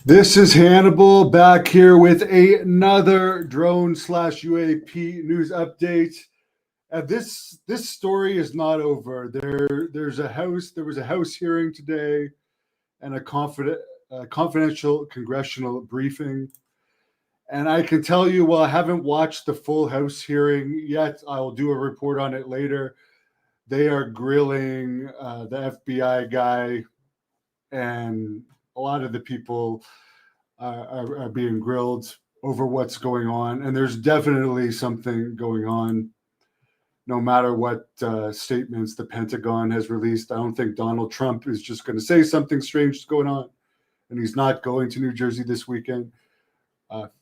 This is Hannibal back here with another drone slash UAP news update. This story is not over. There was a House hearing today and a confidential congressional briefing. And I can tell you, while I haven't watched the full House hearing yet, I will do a report on it later. They are grilling the FBI guy, and a lot of the people are being grilled over what's going on. And there's definitely something going on, no matter what statements the Pentagon has released. I don't think Donald Trump is just going to say something strange is going on, and he's not going to New Jersey this weekend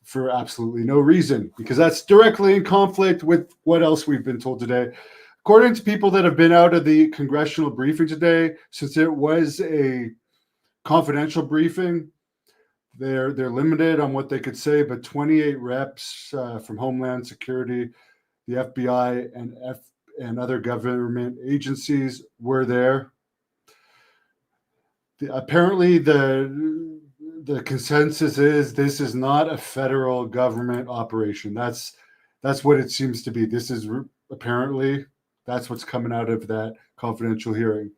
for absolutely no reason, because that's directly in conflict with what else we've been told today. According to people that have been out of the congressional briefing today, since it was a confidential briefing, they're limited on what they could say, but 28 reps from Homeland Security, the FBI, and other government agencies were there. Apparently, the consensus is this is not a federal government operation. That's what it seems to be. This is apparently that's what's coming out of that confidential hearing.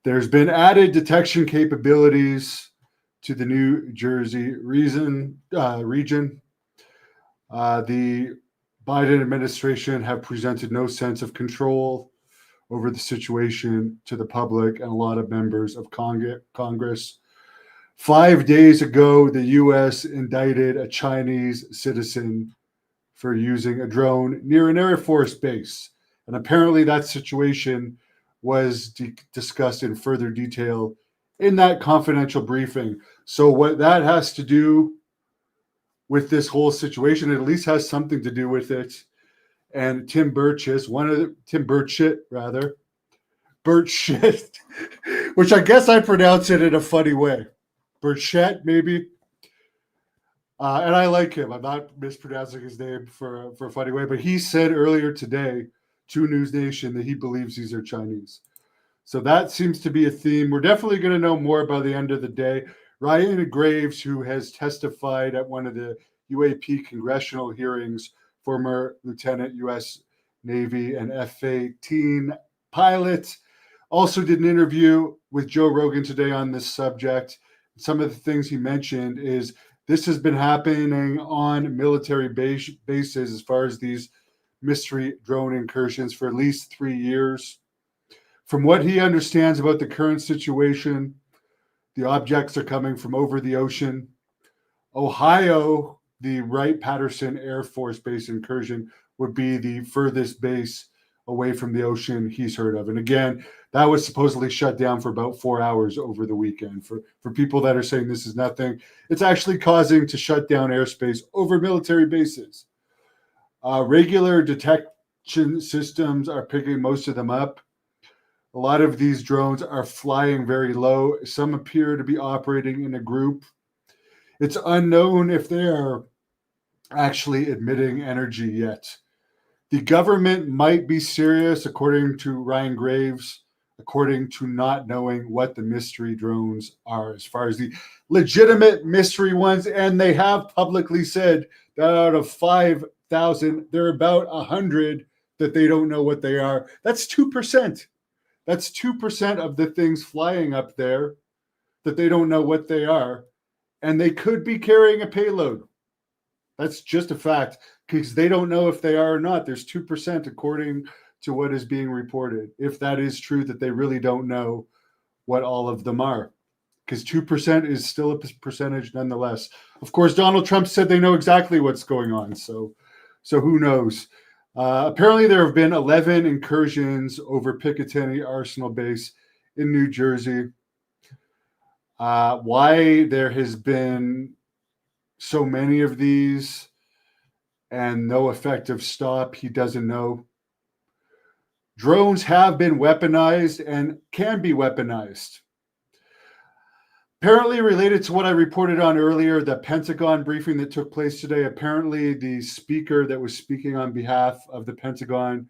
There's been added detection capabilities to the New Jersey region. The Biden administration have presented no sense of control over the situation to the public and a lot of members of Congress. 5 days ago, the U.S. indicted a Chinese citizen for using a drone near an Air Force base. And apparently that situation was discussed in further detail in that confidential briefing. So what that has to do with this whole situation, it at least has something to do with it. And Tim Burchett, which I guess I pronounce it in a funny way. Burchett, maybe. And I like him. I'm not mispronouncing his name for a funny way, but he said earlier today to News Nation that he believes these are Chinese. So that seems to be a theme. We're definitely going to know more by the end of the day. Ryan Graves, who has testified at one of the UAP congressional hearings, former Lieutenant U.S. Navy and F-18 pilot, also did an interview with Joe Rogan today on this subject. Some of the things he mentioned is this has been happening on military bases as far as these mystery drone incursions for at least 3 years. From what he understands about the current situation, the objects are coming from over the ocean. Ohio, the Wright-Patterson Air Force Base incursion would be the furthest base away from the ocean he's heard of. And again, that was supposedly shut down for about 4 hours over the weekend. For people that are saying this is nothing, it's actually causing to shut down airspace over military bases. Regular detection systems are picking most of them up. A lot of these drones are flying very low. Some appear to be operating in a group. It's unknown if they are actually emitting energy yet. The government might be serious, according to Ryan Graves, according to not knowing what the mystery drones are as far as the legitimate mystery ones. And they have publicly said that out of 5,000, there are about 100 that they don't know what they are. That's 2%. That's 2% of the things flying up there that they don't know what they are. And they could be carrying a payload. That's just a fact, because they don't know if they are or not. There's 2% according to what is being reported. If that is true, that they really don't know what all of them are, because 2% is still a percentage nonetheless. Of course, Donald Trump said they know exactly what's going on. So who knows? Apparently, there have been 11 incursions over Picatinny Arsenal Base in New Jersey. Why there has been so many of these and no effective stop, he doesn't know. Drones have been weaponized and can be weaponized. Apparently, related to what I reported on earlier, the Pentagon briefing that took place today, apparently the speaker that was speaking on behalf of the Pentagon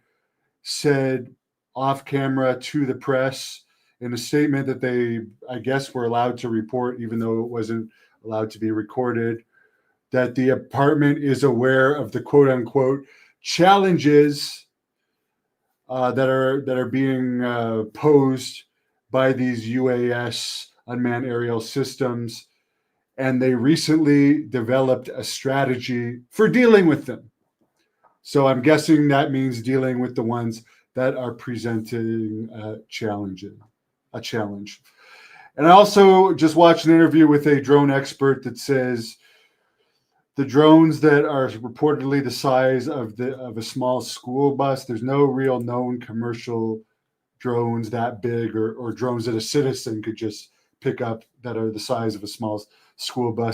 said off camera to the press in a statement that they, I guess, were allowed to report, even though it wasn't allowed to be recorded, that the department is aware of the quote unquote challenges that are being posed by these UAS, unmanned aerial systems, and they recently developed a strategy for dealing with them. So I'm guessing that means dealing with the ones that are presenting a challenge. And I also just watched an interview with a drone expert that says the drones that are reportedly the size of a small school bus, there's no real known commercial drones that big, or drones that a citizen could just pick up that are the size of a small school bus.